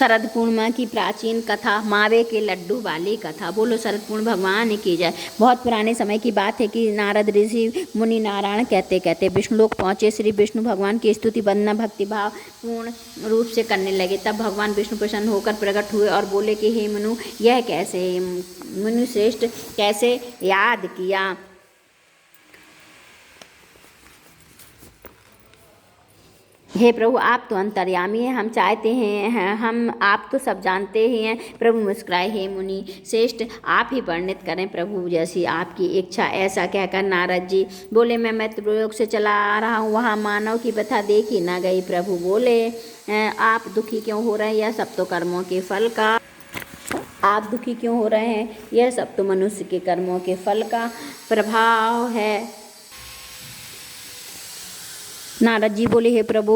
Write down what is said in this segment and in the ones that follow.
शरद पूर्णिमा की प्राचीन कथा, मावे के लड्डू वाली कथा। बोलो शरद पूर्णिमा भगवान की जय। बहुत पुराने समय की बात है कि नारद ऋषि मुनि नारायण कहते कहते विष्णुलोक पहुँचे। श्री विष्णु भगवान की स्तुति वंदना भक्तिभाव पूर्ण रूप से करने लगे। तब भगवान विष्णु प्रसन्न होकर प्रकट हुए और बोले कि हे मनु, यह कैसे मुनि श्रेष्ठ कैसे याद किया। हे प्रभु, आप तो अंतर्यामी हैं, हम चाहते हैं, हम आप तो सब जानते ही हैं। प्रभु मुस्कुराए, हे मुनि श्रेष्ठ, आप ही वर्णित करें प्रभु, जैसी आपकी इच्छा। ऐसा कहकर नारद जी बोले, मैं मैत्रेयलोक से चला आ रहा हूँ, वहाँ मानव की व्यथा देखी न गई। प्रभु बोले, आप दुखी क्यों हो रहे हैं, यह सब तो कर्मों के फल का आप दुखी क्यों हो रहे हैं, यह सब तो मनुष्य के कर्मों के फल का प्रभाव है। नारद जी बोले, हे प्रभु,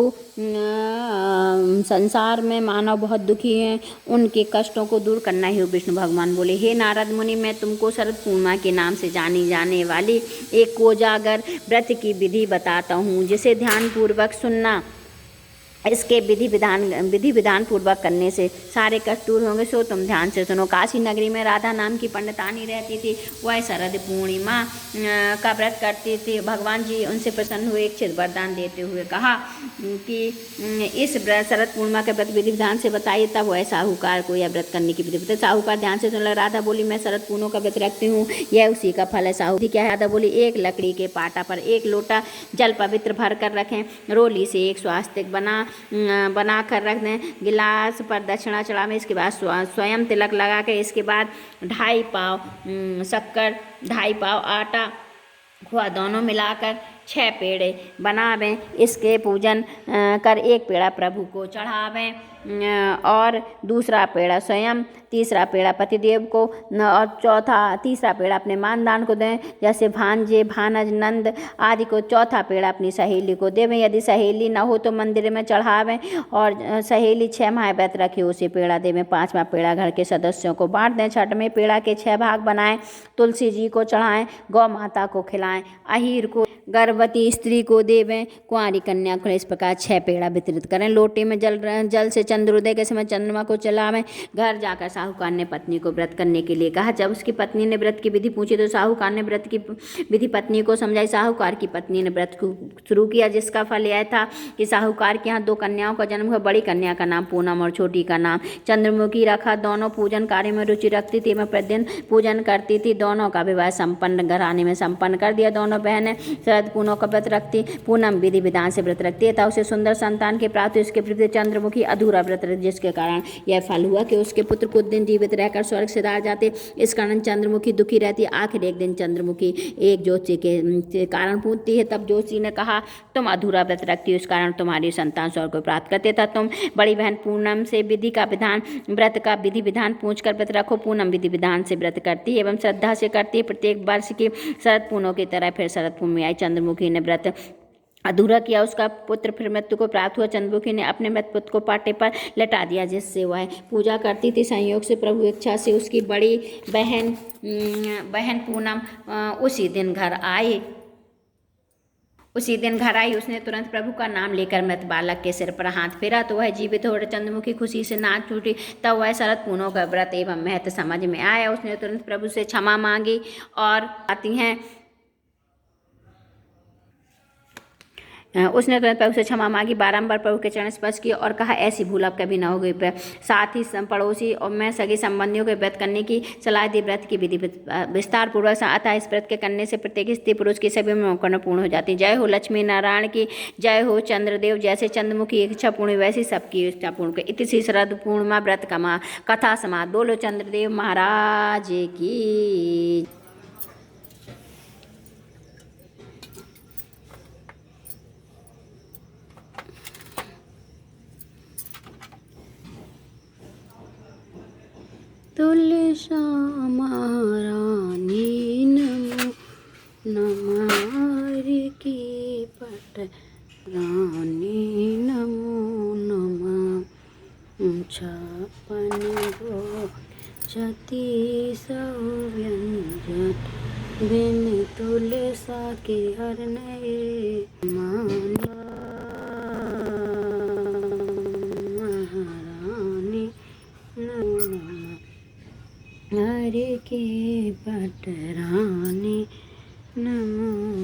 संसार में मानव बहुत दुखी हैं, उनके कष्टों को दूर करना ही हो। विष्णु भगवान बोले, हे नारद मुनि, मैं तुमको शरद पूर्णिमा के नाम से जानी जाने वाली एक कोजागर व्रत की विधि बताता हूँ, जिसे ध्यानपूर्वक सुनना। इसके विधि विधान पूर्वक करने से सारे कष्ट दूर होंगे, सो तुम ध्यान से सुनो। काशी नगरी में राधा नाम की पंडितानी रहती थी। वह शरद पूर्णिमा का व्रत करती थी। भगवान जी उनसे प्रसन्न हुए, इच्छित वरदान देते हुए कहा कि इस शरद पूर्णिमा के व्रत विधि विधान से बताइए। तब वह साहूकार को यह व्रत करने की विधि बताई। साहूकार ध्यान से सुन। राधा बोली, मैं शरद पूर्णिमा का व्रत रखती हूँ, यह उसी का फल है। साहू क्या है? राधा बोली, एक लकड़ी के पाटा पर एक लोटा जल पवित्र भर कर रखें, रोली से एक स्वास्तिक बना कर रख दें, गिलास पर दक्षिणा चढ़ावें। इसके बाद स्वयं तिलक लगा के, इसके बाद 2.5 पाव शक्कर, 2.5 पाव आटा, खोआ दोनों मिलाकर 6 पेड़े बनावें। इसके पूजन कर एक पेड़ा प्रभु को चढ़ावें और दूसरा पेड़ा स्वयं, तीसरा पेड़ा पतिदेव को और तीसरा पेड़ा अपने मानदान को दें, जैसे भांजे, भानज, नंद आदि को। चौथा पेड़ा अपनी सहेली को देवें। यदि सहेली न हो तो मंदिर में चढ़ावें और सहेली 6 माह व्रत रखे उसे पेड़ा देवें। 5वां पेड़ा घर के सदस्यों को बांट दें। 6वें पेड़ा के 6 भाग बनाएं, तुलसी जी को चढ़ाएं, गौ माता को खिलाएं, अहीर को, गर्भवती स्त्री को देवें, कुंवारी कन्या को। इस प्रकार 6 पेड़ा वितरित करें। लोटे में जल से चंद्रोदय के समय चंद्रमा को चलावें। घर जाकर साहूकार ने पत्नी को व्रत करने के लिए कहा। जब उसकी पत्नी ने व्रत की विधि पूछी तो साहूकार ने व्रत की विधि पत्नी को समझाई। साहूकार की पत्नी ने व्रत को शुरू किया, जिसका फल यह था कि साहूकार के यहाँ 2 कन्याओं का जन्म हुआ। बड़ी कन्या का नाम पूनम और छोटी का नाम चंद्रमुखी रखा। दोनों पूजन कार्य में रुचि रखती थी, मैं प्रतिदिन पूजन करती थी। दोनों का विवाह संपन्न घराने में संपन्न कर दिया। दोनों बहनें शरद पूर्णिमा का व्रत रखती। पूनम विधि विधान से व्रत रखती है, तब उसे सुंदर संतान के प्राप्त। इसके प्रति चंद्रमुखी अधूरा व्रत रखती, जिसके कारण यह फल हुआ कि उसके पुत्र कुछ दिन जीवित रहकर स्वर्ग से दार जाते। इस कारण चंद्रमुखी दुखी रहती। आखिर एक दिन चंद्रमुखी एक ज्योतिषी के कारण पूछती है। तब ज्योतिषी ने कहा, तुम अधूरा व्रत रखती हो, इस कारण तुम्हारी संतान स्वर्ग को प्राप्त करते था। तुम बड़ी बहन पूनम से व्रत का विधि विधान पूछ कर व्रत रखो। पूनम विधि विधान से व्रत करती है एवं श्रद्धा से करती है। प्रत्येक वर्ष की शरद पूर्णिमा की तरह फिर शरद पूर्णिमा आई। चंद्रमुखी ने व्रत अधूरा किया, उसका पुत्र फिर मृत्यु को प्राप्त हुआ। चंद्रमुखी ने अपने मृत पुत्र को पाटे पर लटा दिया, जिससे वह पूजा करती थी। संयोग से प्रभु इच्छा से उसकी बड़ी बहन पूनम उसी दिन घर आई। उसने तुरंत प्रभु का नाम लेकर मृत बालक के सिर पर हाथ फेरा तो वह जीवित हो। चंद्रमुखी खुशी से नाच छूटी। तब वह शरद पूर्णिमा का व्रत एवं महत्व समझ में आया। उसने तुरंत प्रभु से क्षमा मांगी और आती हैं उसने तुरंत प्रभु से क्षमा मांगी, बारंबार प्रभु के चरण स्पर्श किए और कहा, ऐसी भूल अब कभी न होगी। साथ ही पड़ोसी और मैं सगे संबंधियों के व्रत करने की सलाह दी। व्रत की विधि विस्तार पूर्वक अतः इस व्रत के करने से प्रत्येक स्त्री पुरुष की सभी मनोकामना पूर्ण हो जाती। जय हो लक्ष्मी नारायण की जय हो। चंद्रदेव जैसे चंद्रमुखी इच्छा पूर्ण वैसी सबकी इच्छा पूर्ण। इति श्री शरद पूर्णिमा व्रत कथा समाप्त। बोलो चंद्रदेव महाराज की। तुलसा महारानी नमो नमः की पट रानी नमो नमः। 56 गो जति सव्यंजन बिन तुलसा के हरने माना। महारानी नमः। हर के पट रानी नमो